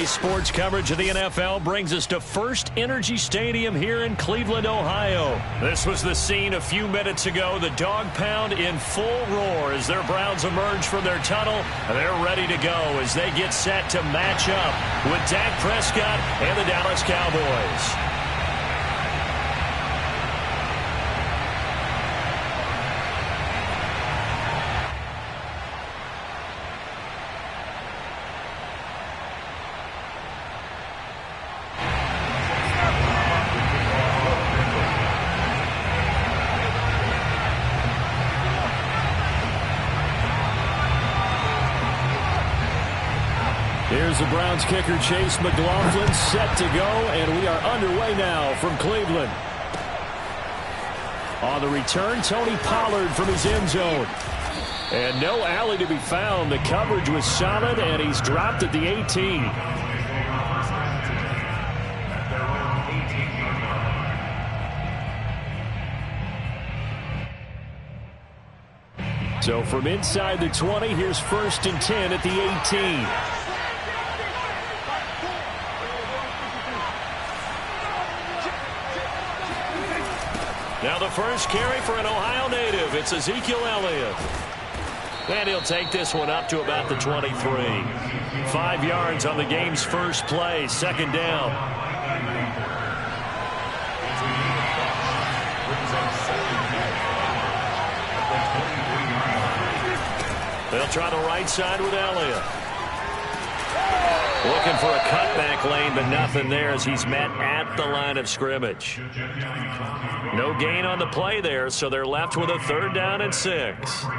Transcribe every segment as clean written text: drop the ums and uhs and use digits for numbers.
Today's sports coverage of the NFL brings us to First Energy Stadium here in Cleveland, Ohio. This was the scene a few minutes ago. The dog pound in full roar as their Browns emerge from their tunnel. They're ready to go as they get set to match up with Dak Prescott and the Dallas Cowboys. Here's the Browns kicker, Chase McLaughlin, set to go, and we are underway now from Cleveland. On the return, Tony Pollard from his end zone. And no alley to be found. The coverage was solid, and he's dropped at the 18. So from inside the 20, here's 1st and 10 at the 18. Now the first carry for an Ohio native. It's Ezekiel Elliott. And he'll take this one up to about the 23. 5 yards on the game's first play. 2nd down. They'll try the right side with Elliott. Looking for a cutback lane, but nothing there as he's met at the line of scrimmage. No gain on the play there, so they're left with a 3rd down and 6. From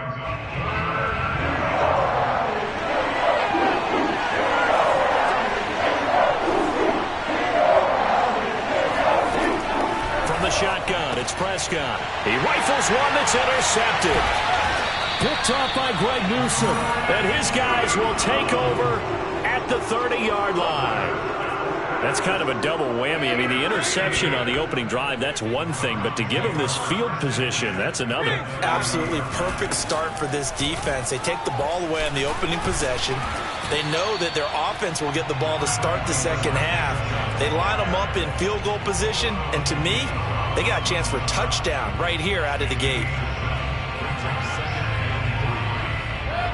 the shotgun, it's Prescott. He rifles one that's intercepted. Picked off by Greg Newsome. And his guys will take over at the 30-yard line. That's kind of a double whammy. I mean, the interception on the opening drive, that's one thing, but to give him this field position, that's another. Absolutely perfect start for this defense. They take the ball away on the opening possession. They know that their offense will get the ball to start the second half. They line them up in field goal position, and to me, they got a chance for a touchdown right here out of the gate.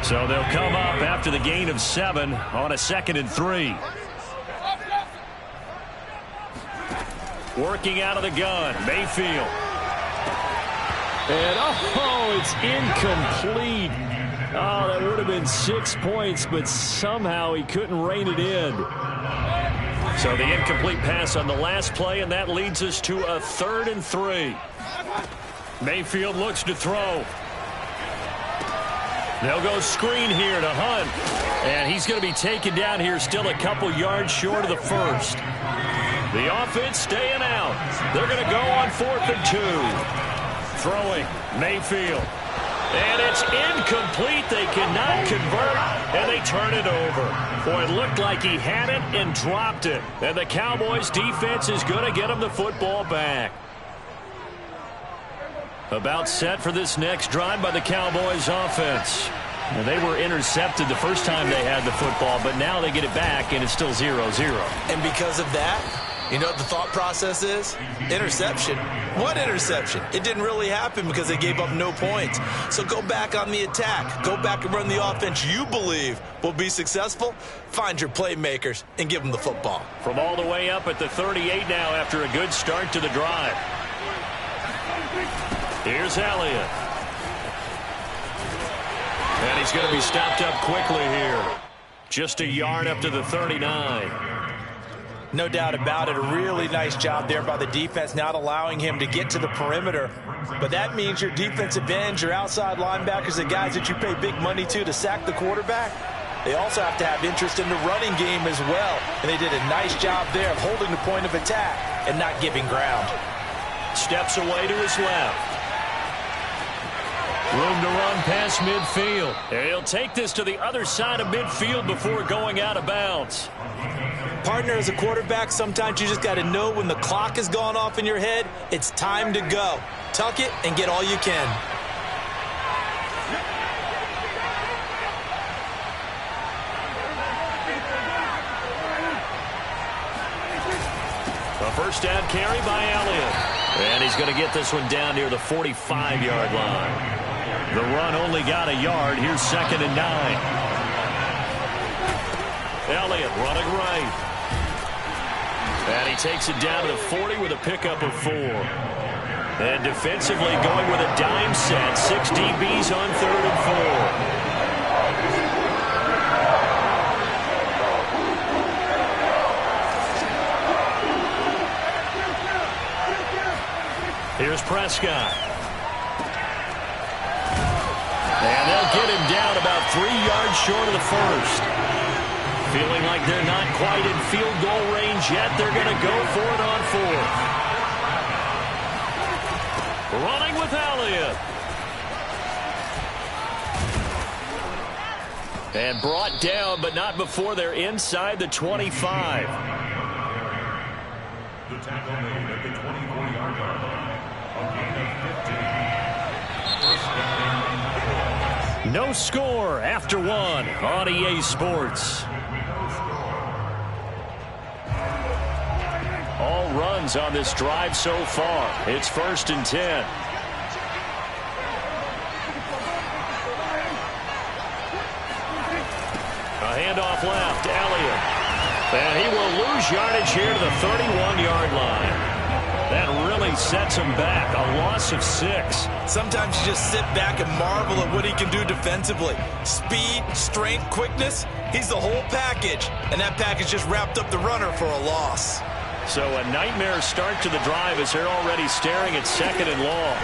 So they'll come up after the gain of 7 on a 2nd and 3. Working out of the gun, Mayfield. And, it's incomplete. Oh, that would have been 6 points, but somehow he couldn't rein it in. So the incomplete pass on the last play, and that leads us to a 3rd and 3. Mayfield looks to throw. They'll go screen here to Hunt. And he's going to be taken down here still a couple yards short of the first. The offense staying out. They're going to go on 4th and 2. Throwing, Mayfield. And it's incomplete. They cannot convert, and they turn it over. Boy, it looked like he had it and dropped it. And the Cowboys defense is going to get him the football back. About set for this next drive by the Cowboys offense. And they were intercepted the first time they had the football, but now they get it back, and it's still 0-0. And because of that, you know what the thought process is? Interception. What interception? It didn't really happen because they gave up no points. So go back on the attack. Go back and run the offense you believe will be successful. Find your playmakers and give them the football. From all the way up at the 38 now after a good start to the drive. Here's Elliott. And he's going to be stopped up quickly here. Just a yard up to the 39. No doubt about it. A really nice job there by the defense, not allowing him to get to the perimeter. But that means your defensive ends, your outside linebackers, the guys that you pay big money to sack the quarterback, they also have to have interest in the running game as well. And they did a nice job there of holding the point of attack and not giving ground. Steps away to his left. Room to run past midfield. And he'll take this to the other side of midfield before going out of bounds. Partner, as a quarterback, sometimes you just got to know when the clock has gone off in your head, it's time to go. Tuck it and get all you can. A first down carry by Elliott. And he's going to get this one down near the 45-yard line. The run only got a yard. Here's 2nd and 9. Elliott running right. And he takes it down to the 40 with a pickup of 4. And defensively going with a dime set. 6 DBs on 3rd and 4. Here's Prescott. And they'll get him down about 3 yards short of the first. Feeling like they're not quite in field goal range yet. They're going to go for it on 4th. Running with Elliott. And brought down, but not before they're inside the 25. The tackle made at the 24-yard line. A gain of 15. No score after 1 on EA Sports. All runs on this drive so far. It's 1st and 10. A handoff left, Elliott. And he will lose yardage here to the 31-yard line. That really sets him back. A loss of 6. Sometimes you just sit back and marvel at what he can do defensively. Speed, strength, quickness. He's the whole package. And that package just wrapped up the runner for a loss. So a nightmare start to the drive as they're already staring at 2nd and long.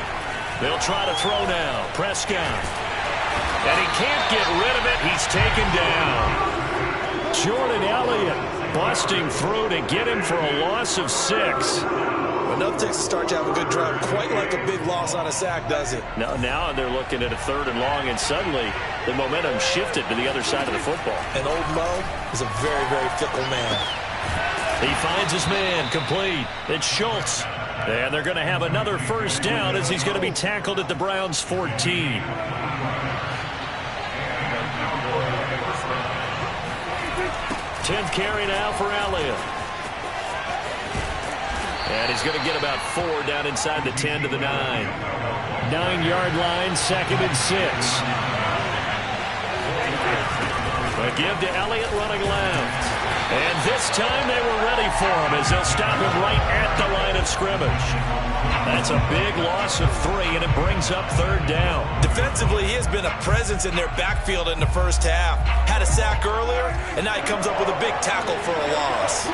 They'll try to throw now. Prescott. And he can't get rid of it. He's taken down. Jordan Elliott busting through to get him for a loss of 6. Enough takes to start to have a good drive. Quite like a big loss on a sack, does it? Now they're looking at a 3rd and long, and suddenly the momentum shifted to the other side of the football. And old Mo is a very, very fickle man. He finds his man, complete. It's Schultz. And they're going to have another first down as he's going to be tackled at the Browns' 14. 10th carry now for Elliott. And he's going to get about 4 down inside the 10 to the 9. 9-yard line, 2nd and 6. A give to Elliott running left. And this time they were ready for him as they'll stop him right at the line of scrimmage. That's a big loss of 3, and it brings up 3rd down. Defensively, he has been a presence in their backfield in the first half. Had a sack earlier, and now he comes up with a big tackle for a loss.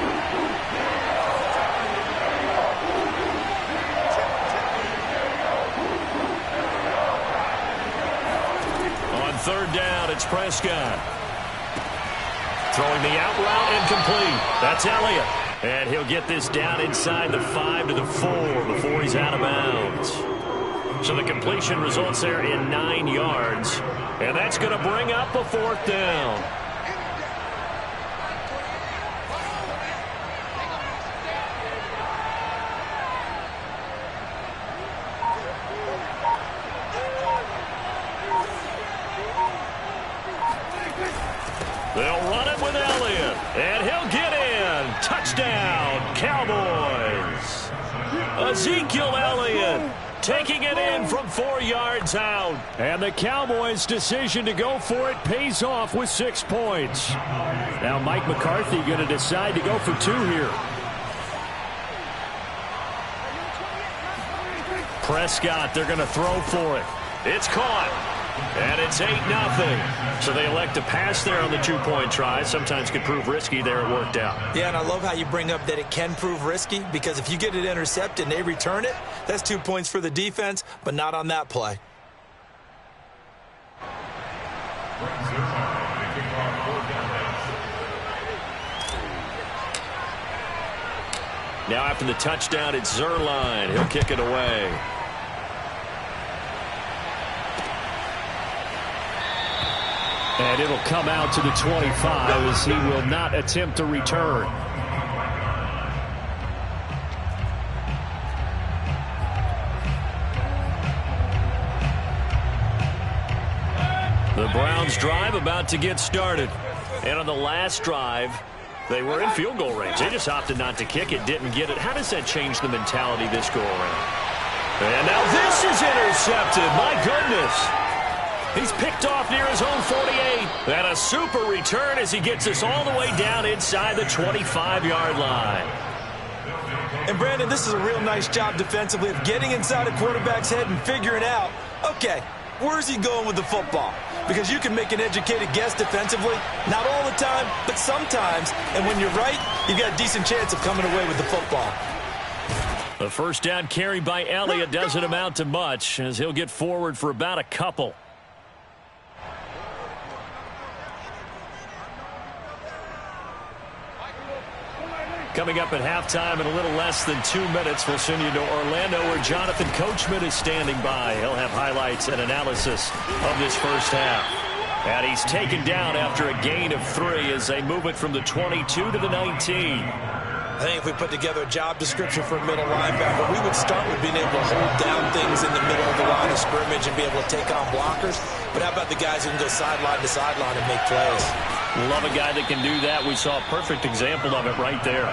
On 3rd down, it's Prescott. Throwing the out route incomplete. That's Elliott. And he'll get this down inside the 5 to the 4 before he's out of bounds. So the completion results there in 9 yards. And that's going to bring up a 4th down. They'll run it with Elliott, and he'll get in. Touchdown, Cowboys. Ezekiel Elliott taking it in from 4 yards out. And the Cowboys' decision to go for it pays off with 6 points. Now Mike McCarthy going to decide to go for 2 here. Prescott, they're going to throw for it. It's caught. And it's 8-0. So they elect to pass there on the 2-point try. Sometimes could prove risky. There it worked out. Yeah, and I love how you bring up that it can prove risky, because if you get it intercepted and they return it, that's 2 points for the defense, but not on that play. Now after the touchdown, it's Zerline. He'll kick it away. And it'll come out to the 25 as he will not attempt to return. The Browns drive about to get started. And on the last drive, They were in field goal range. They just opted not to kick it, didn't get it. How does that change the mentality this go around? And now this is intercepted. My goodness. He's picked off near his own 48. And a super return as he gets us all the way down inside the 25-yard line. And, Brandon, this is a real nice job defensively of getting inside a quarterback's head and figuring out, okay, where's he going with the football? Because you can make an educated guess defensively, not all the time, but sometimes. And when you're right, you've got a decent chance of coming away with the football. The first down carry by Elliott doesn't amount to much as he'll get forward for about a couple. Coming up at halftime in a little less than 2 minutes, we'll send you to Orlando where Jonathan Coachman is standing by. He'll have highlights and analysis of this first half. And he's taken down after a gain of 3 as they move it from the 22 to the 19. I think if we put together a job description for a middle linebacker, we would start with being able to hold down things in the middle of the line of scrimmage and be able to take on blockers. But how about the guys who can go sideline to sideline and make plays? Love a guy that can do that. We saw a perfect example of it right there.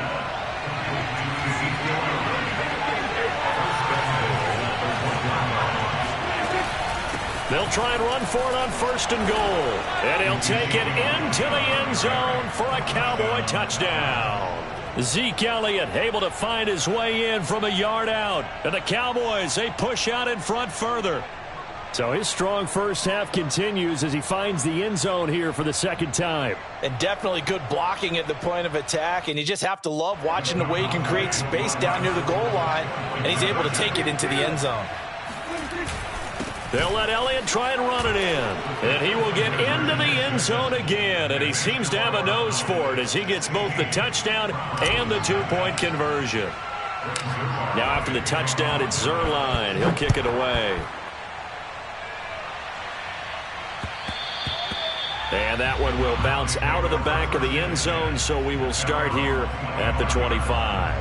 They'll try and run for it on 1st and goal. And he'll take it into the end zone for a Cowboy touchdown. Zeke Elliott able to find his way in from a yard out. And the Cowboys, they push out in front further. So his strong first half continues as he finds the end zone here for the second time. And definitely good blocking at the point of attack. And you just have to love watching the way he can create space down near the goal line. And he's able to take it into the end zone. They'll let Elliott try and run it in. And he will get into the end zone again. And he seems to have a nose for it as he gets both the touchdown and the 2-point conversion. Now after the touchdown, it's Zerline. He'll kick it away. And that one will bounce out of the back of the end zone, so we will start here at the 25.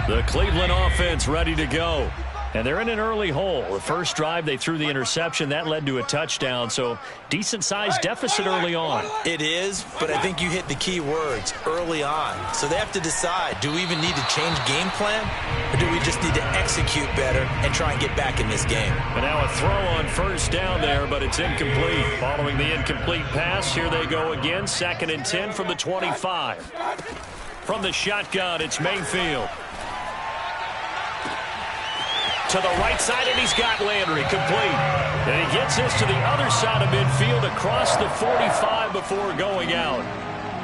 The Cleveland offense ready to go. And they're in an early hole. The first drive, they threw the interception. That led to a touchdown, so decent-sized deficit early on. It is, but I think you hit the key words, early on. So they have to decide, do we even need to change game plan, or do we just need to execute better and try and get back in this game? And now a throw on 1st down there, but it's incomplete. Following the incomplete pass, here they go again. 2nd and 10 from the 25. From the shotgun, it's Mayfield. To the right side, and he's got Landry complete. And he gets this to the other side of midfield across the 45 before going out.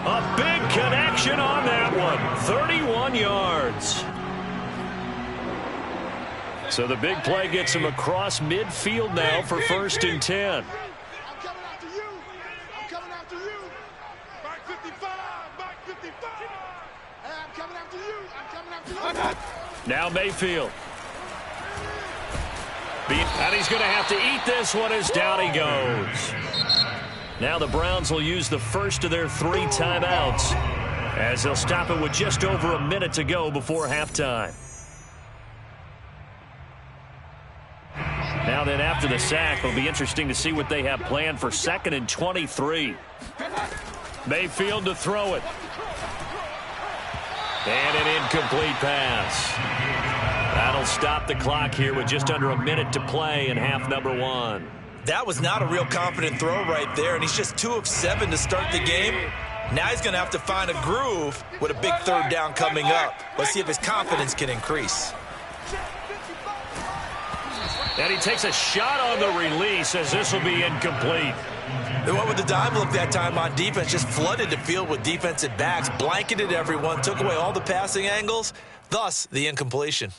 A big connection on that one. 31 yards. So the big play gets him across midfield now for 1st and 10. I'm coming after you. I'm coming after you. Back 55. Back 55. Hey, I'm coming after you. I'm coming after you. Now Mayfield. And he's going to have to eat this one as down he goes. Now the Browns will use the first of their 3 timeouts as they'll stop it with just over a minute to go before halftime. Now then, after the sack, it'll be interesting to see what they have planned for 2nd and 23. Mayfield to throw it. And an incomplete pass. That'll stop the clock here with just under a minute to play in half number 1. That was not a real confident throw right there, and he's just 2 of 7 to start the game. Now he's going to have to find a groove with a big 3rd down coming up. Let's see if his confidence can increase. And he takes a shot on the release as this will be incomplete. They went with the dime look that time on defense, just flooded the field with defensive backs, blanketed everyone, took away all the passing angles, thus the incompletion.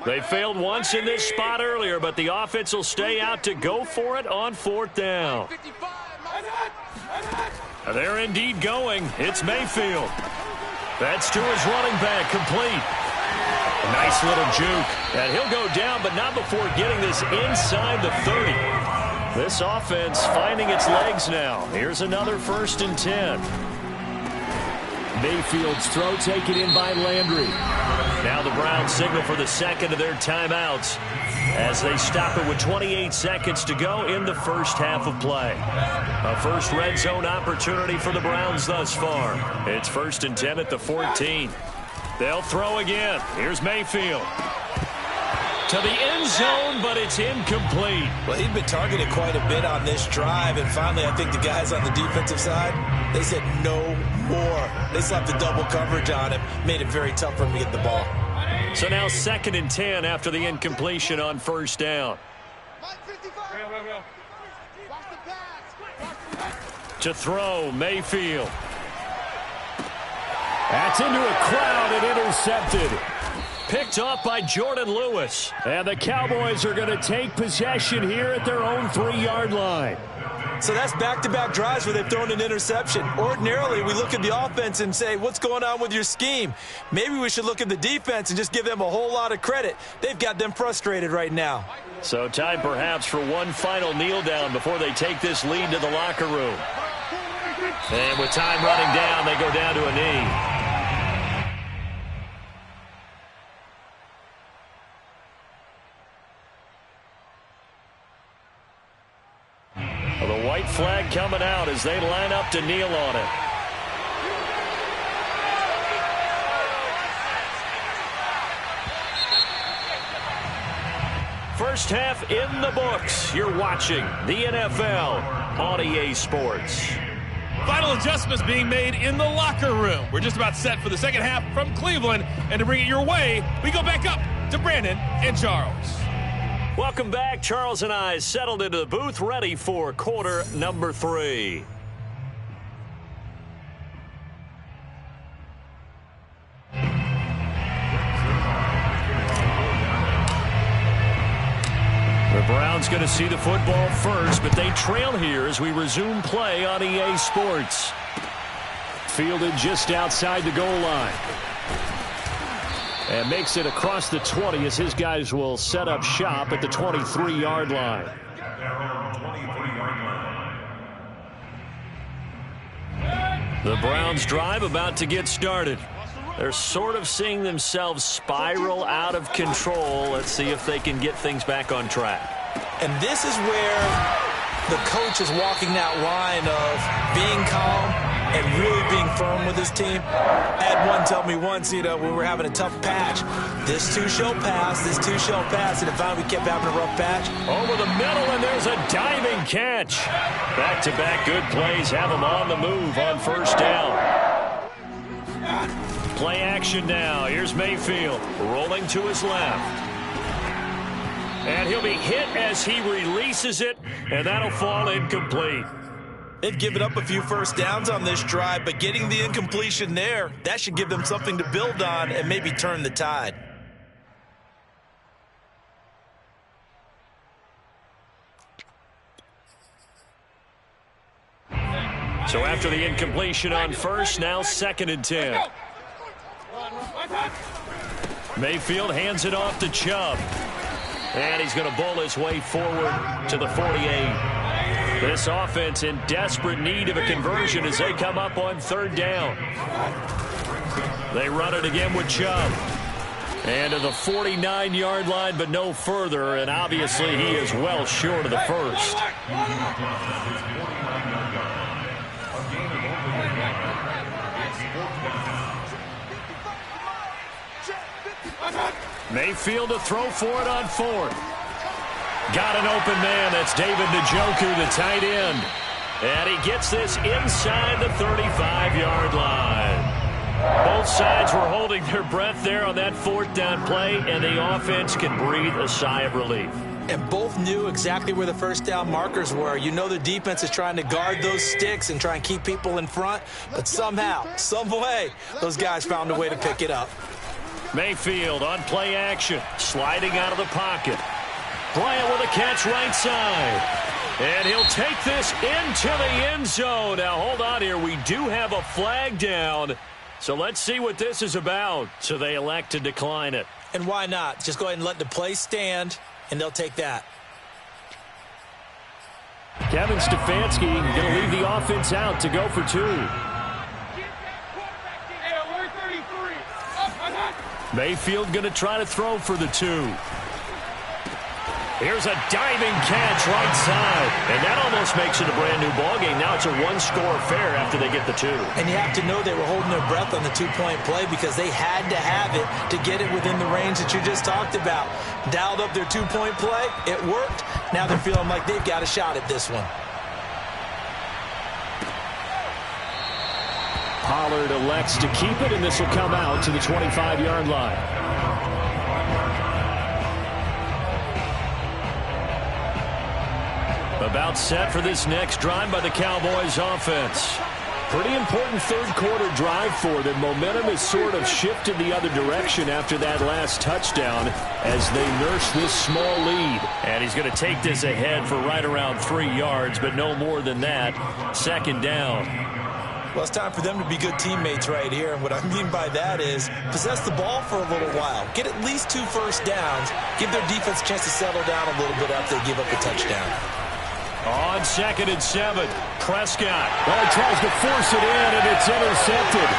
They failed once in this spot earlier, but the offense will stay out to go for it on 4th down. They're indeed going. It's Mayfield. That's to his running back, complete. A nice little juke. And he'll go down, but not before getting this inside the 30. This offense finding its legs now. Here's another 1st and 10. Mayfield's throw taken in by Landry. Now the Browns signal for the second of their timeouts as they stop it with 28 seconds to go in the first half of play. A first red zone opportunity for the Browns thus far. It's 1st and 10 at the 14. They'll throw again. Here's Mayfield. To the end zone, but it's incomplete. Well, he'd been targeted quite a bit on this drive, and finally I think the guys on the defensive side, they said no more. They slapped the double coverage on him, made it very tough for him to get the ball. So now 2nd and 10 after the incompletion on 1st down. To throw, Mayfield. That's into a crowd and intercepted. Picked off by Jordan Lewis. And the Cowboys are going to take possession here at their own 3-yard line. So that's back-to-back drives where they've thrown an interception. Ordinarily, we look at the offense and say, what's going on with your scheme? Maybe we should look at the defense and just give them a whole lot of credit. They've got them frustrated right now. So time perhaps for one final kneel down before they take this lead to the locker room. And with time running down, they go down to a knee. The white flag coming out as they line up to kneel on it. First half in the books. You're watching the NFL on EA Sports. Final adjustments being made in the locker room. We're just about set for the second half from Cleveland. And to bring it your way, we go back up to Brandon and Charles. Welcome back. Charles and I settled into the booth, ready for quarter number 3. The Browns going to see the football first, but they trail here as we resume play on EA Sports. Fielded just outside the goal line. And makes it across the 20 as his guys will set up shop at the 23-yard line. The Browns drive about to get started. They're sort of seeing themselves spiral out of control. Let's see if they can get things back on track. And this is where the coach is walking that line of being calm and really being firm with his team. I had one tell me once, when we were having a tough patch, this too shall pass, this too shall pass, and finally we kept having a rough patch. Over the middle, and there's a diving catch. Back-to-back good plays have them on the move on 1st down. Play action now. Here's Mayfield rolling to his left. And he'll be hit as he releases it, and that'll fall incomplete. They've given up a few first downs on this drive, but getting the incompletion there, that should give them something to build on and maybe turn the tide. So after the incompletion on 1st, now 2nd and 10. Mayfield hands it off to Chubb. And he's going to bowl his way forward to the 48. This offense in desperate need of a conversion as they come up on 3rd down. They run it again with Chubb. And to the 49-yard line, but no further. And obviously he is well short of the first. Mayfield to throw for it on 4th. Got an open man. That's David Njoku, the tight end. And he gets this inside the 35-yard line. Both sides were holding their breath there on that 4th down play, and the offense can breathe a sigh of relief. And both knew exactly where the 1st down markers were. You know the defense is trying to guard those sticks and try and keep people in front, but somehow, some way, those guys found a way to pick it up. Mayfield on play action, sliding out of the pocket. Bryant with a catch right side. And he'll take this into the end zone. Now, hold on here. We do have a flag down. So let's see what this is about. So they elect to decline it. And why not? Just go ahead and let the play stand, and they'll take that. Kevin Stefanski going to leave the offense out to go for 2. Mayfield going to try to throw for the 2. Here's a diving catch right side. And that almost makes it a brand-new ballgame. Now it's a one-score affair after they get the 2. And you have to know they were holding their breath on the two-point play because they had to have it to get it within the range that you just talked about. Dialed up their two-point play. It worked. Now they're feeling like they've got a shot at this one. Pollard elects to keep it, and this will come out to the 25-yard line. About set for this next drive by the Cowboys offense. Pretty important third-quarter drive for them. Momentum has sort of shifted the other direction after that last touchdown as they nurse this small lead. And he's going to take this ahead for right around 3 yards, but no more than that. Second down. Well, it's time for them to be good teammates right here. And what I mean by that is possess the ball for a little while. Get at least 2 first downs. Give their defense a chance to settle down a little bit after they give up a touchdown. On 2nd and 7, Prescott. Well, he tries to force it in, and it's intercepted.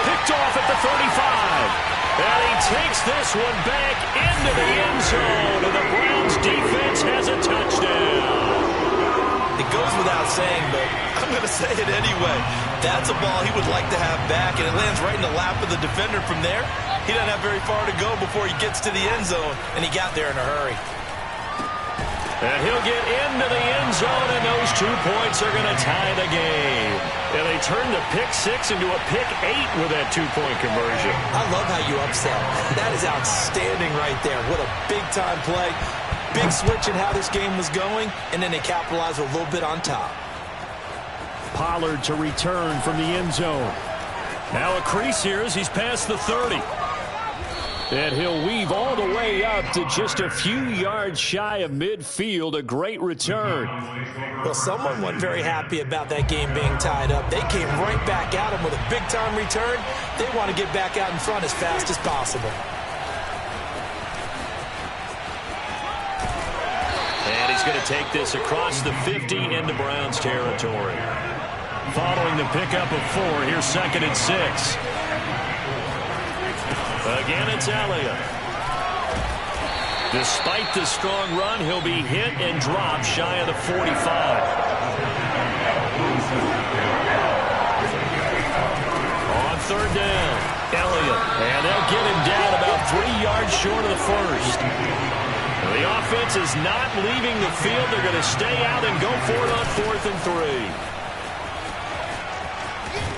Picked off at the 35. And he takes this one back into the end zone, and the Browns defense has a touchdown. It goes without saying, but I'm going to say it anyway. That's a ball he would like to have back, and it lands right in the lap of the defender from there. He doesn't have very far to go before he gets to the end zone, and he got there in a hurry. And he'll get into the end zone, and those 2 points are going to tie the game. And they turn the pick 6 into a pick 8 with that 2-point conversion. I love how you upsell. That is outstanding right there. What a big-time play. Big switch in how this game was going, and then they capitalized a little bit on top. Pollard to return from the end zone. Now a crease here as he's past the 30. And he'll weave all the way up to just a few yards shy of midfield. A great return. Well, someone wasn't very happy about that game being tied up. They came right back at him with a big-time return. They want to get back out in front as fast as possible. And he's going to take this across the 50 into Browns territory. Following the pickup of 4, here's 2nd and 6. Again, it's Elliott. Despite the strong run, he'll be hit and dropped shy of the 45. On 3rd down, Elliott. And they'll get him down about 3 yards short of the first. The offense is not leaving the field. They're going to stay out and go for it on 4th and 3.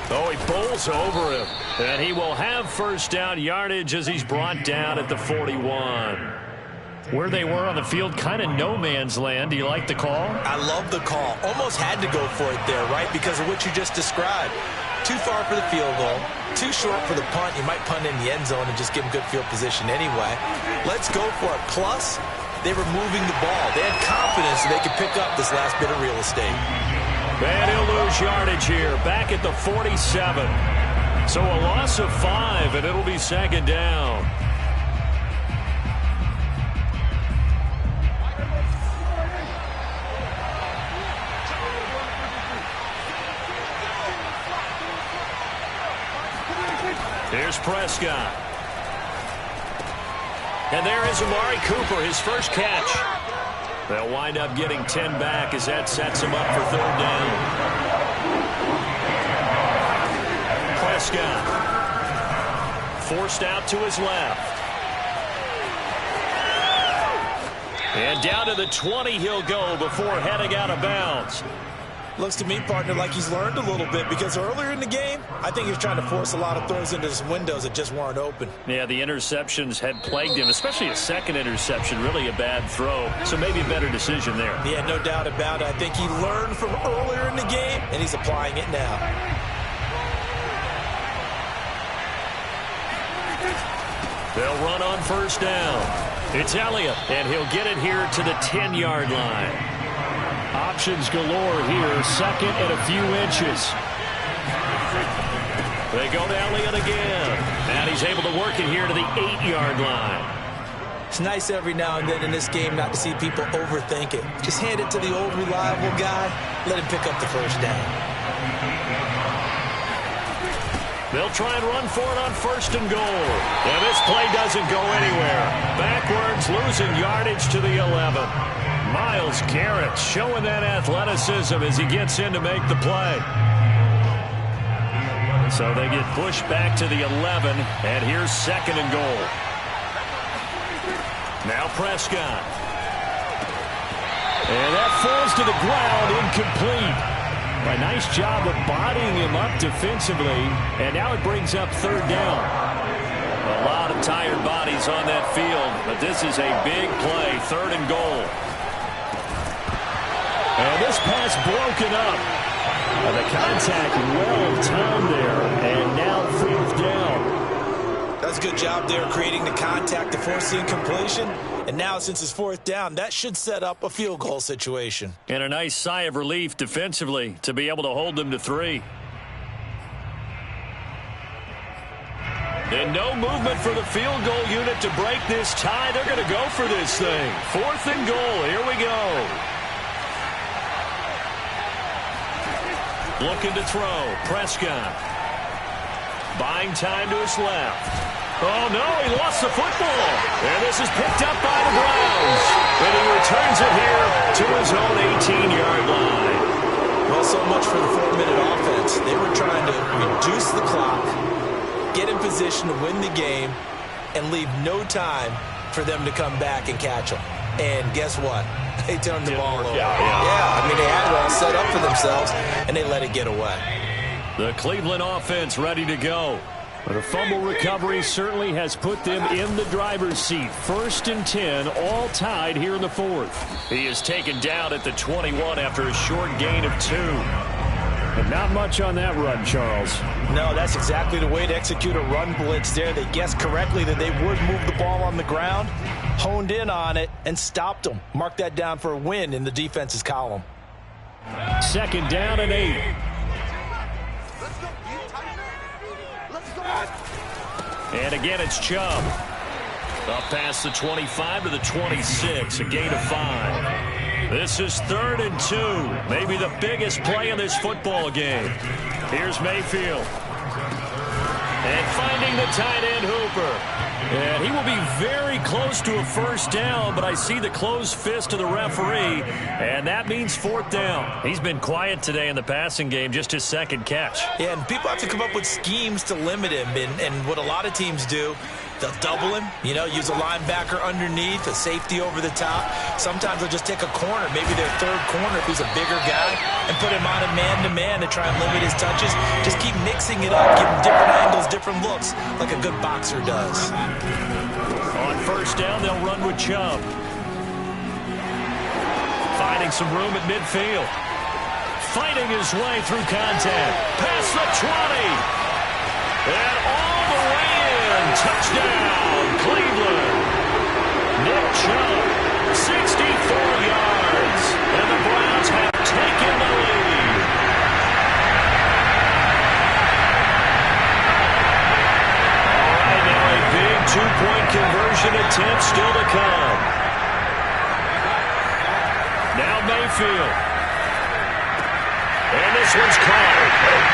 Oh, he bowls over him. And he will have first down yardage as he's brought down at the 41. Where they were on the field, kind of no man's land. Do you like the call? I love the call. Almost had to go for it there, right? Because of what you just described. Too far for the field goal. Too short for the punt. You might punt in the end zone and just give him good field position anyway. Let's go for it. Plus, they were moving the ball. They had confidence that they could pick up this last bit of real estate. And he'll lose yardage here, back at the 47. So a loss of 5, and it'll be 2nd down. Here's Prescott. And there is Amari Cooper, his first catch. They'll wind up getting 10 back as that sets him up for 3rd down. Prescott forced out to his left. And down to the 20 he'll go before heading out of bounds. Looks to me, partner, like he's learned a little bit because earlier in the game, I think he was trying to force a lot of throws into his windows that just weren't open. Yeah, the interceptions had plagued him, especially a second interception, really a bad throw. So maybe a better decision there. Yeah, no doubt about it. I think he learned from earlier in the game, and he's applying it now. They'll run on first down. It's Elliott, and he'll get it here to the 10-yard line. Options galore here, 2nd and a few inches. They go to Elliott again, and he's able to work it here to the 8-yard line. It's nice every now and then in this game not to see people overthink it. Just hand it to the old reliable guy, let him pick up the first down. They'll try and run for it on 1st and goal. And this play doesn't go anywhere. Backwards, losing yardage to the 11. Myles Garrett showing that athleticism as he gets in to make the play. So they get pushed back to the 11, and here's 2nd and goal. Now Prescott. And that falls to the ground, incomplete. A nice job of bodying him up defensively, and now it brings up 3rd down. A lot of tired bodies on that field, but this is a big play, 3rd and goal. And this pass broken up. The contact well timed there, and now 4th down. That's a good job there creating the contact to force the incompletion. And now, since it's 4th down, that should set up a field goal situation. And a nice sigh of relief defensively to be able to hold them to 3. And no movement for the field goal unit to break this tie. They're going to go for this thing. 4th and goal. Here we go. Looking to throw. Prescott. Buying time to his left. Oh, no, he lost the football. And this is picked up by the Browns. And he returns it here to his own 18-yard line. Well, so much for the 4-minute offense. They were trying to reduce the clock, get in position to win the game, and leave no time for them to come back and catch them. And guess what? They turned the ball over. Yeah, I mean, they had it all set up for themselves, and they let it get away. The Cleveland offense ready to go. But a fumble recovery certainly has put them in the driver's seat. 1st and 10, all tied here in the 4th. He is taken down at the 21 after a short gain of 2. And not much on that run, Charles. No, that's exactly the way to execute a run blitz there. They guessed correctly that they would move the ball on the ground, honed in on it, and stopped them. Mark that down for a win in the defense's column. 2nd down and 8. And again, it's Chubb. Up past the 25 to the 26, a gain of 5. This is 3rd and 2. Maybe the biggest play in this football game. Here's Mayfield. And finding the tight end Hooper. And he will be very close to a 1st down, but I see the closed fist of the referee, and that means 4th down. He's been quiet today in the passing game, just his 2nd catch. Yeah, and people have to come up with schemes to limit him, and what a lot of teams do, they'll double him, use a linebacker underneath, a safety over the top. Sometimes they'll just take a corner, maybe their 3rd corner who's a bigger guy, and put him on a man-to-man to try and limit his touches. Just keep mixing it up, give him different angles, different looks, like a good boxer does. On 1st down, they'll run with Chubb. Finding some room at midfield. Fighting his way through contact. Past the 20. And all the way in. Touchdown, Cleveland. Nick Chubb, 64 yards. And the Browns have taken the lead. All right, now a big 2-point conversion attempt still to come. Now Mayfield. And this one's caught.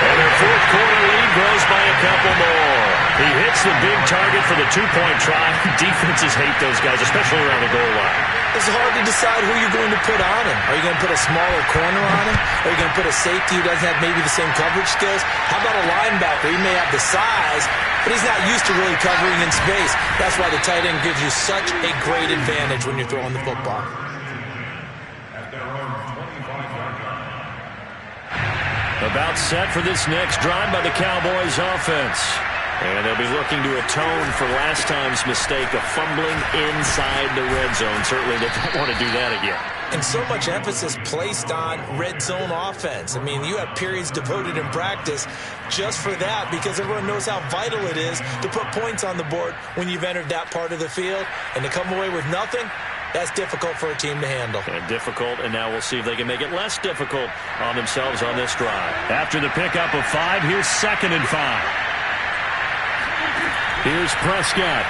And their 4th quarter lead grows by a couple more. He hits the big target for the 2-point try. Defenses hate those guys, especially around the goal line. It's hard to decide who you're going to put on him. Are you going to put a smaller corner on him? Are you going to put a safety who doesn't have maybe the same coverage skills? How about a linebacker? He may have the size, but he's not used to really covering in space. That's why the tight end gives you such a great advantage when you're throwing the football. About set for this next drive by the Cowboys offense. And they'll be looking to atone for last time's mistake of fumbling inside the red zone. Certainly they don't want to do that again. And so much emphasis placed on red zone offense. I mean, you have periods devoted in practice just for that because everyone knows how vital it is to put points on the board when you've entered that part of the field. And to come away with nothing, that's difficult for a team to handle. And difficult, and now we'll see if they can make it less difficult on themselves on this drive. After the pickup of 5, here's 2nd and 5. Here's Prescott.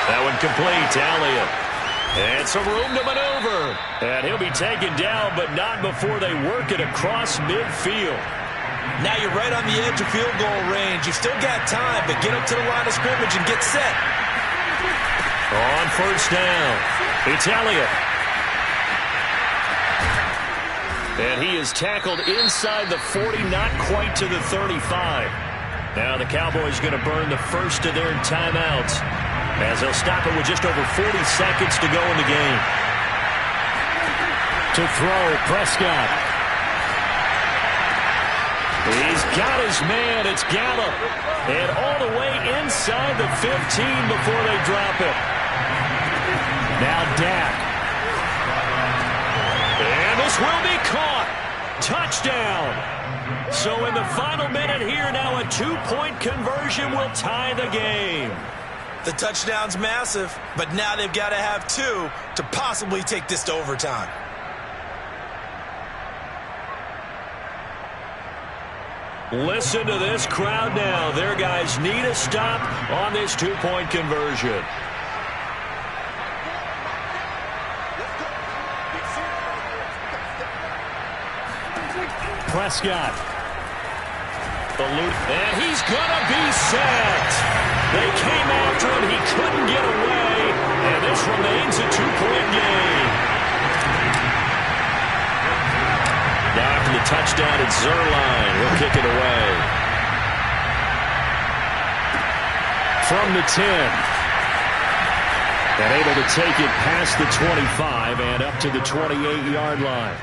That one complete to Elliott. And some room to maneuver. And he'll be taken down, but not before they work it across midfield. Now you're right on the edge of field goal range. You've still got time, but get up to the line of scrimmage and get set. On first down, it's Elliott. And he is tackled inside the 40, not quite to the 35. Now the Cowboys going to burn the first of their timeouts, as they'll stop it with just over 40 seconds to go in the game. To throw, Prescott. He's got his man. It's Gallup. And all the way inside the 15 before they drop it. Now Dak. And this will be caught. Touchdown. So in the final minute here, now a 2-point conversion will tie the game. The touchdown's massive, but now they've got to have 2 to possibly take this to overtime. Listen to this crowd now. Their guys need a stop on this 2-point conversion. Prescott. And he's going to be set. They came after him. He couldn't get away. And this remains a 2-point game. Now after the touchdown, it's Zerline. He'll kick it away. From the 10. And able to take it past the 25 and up to the 28-yard line.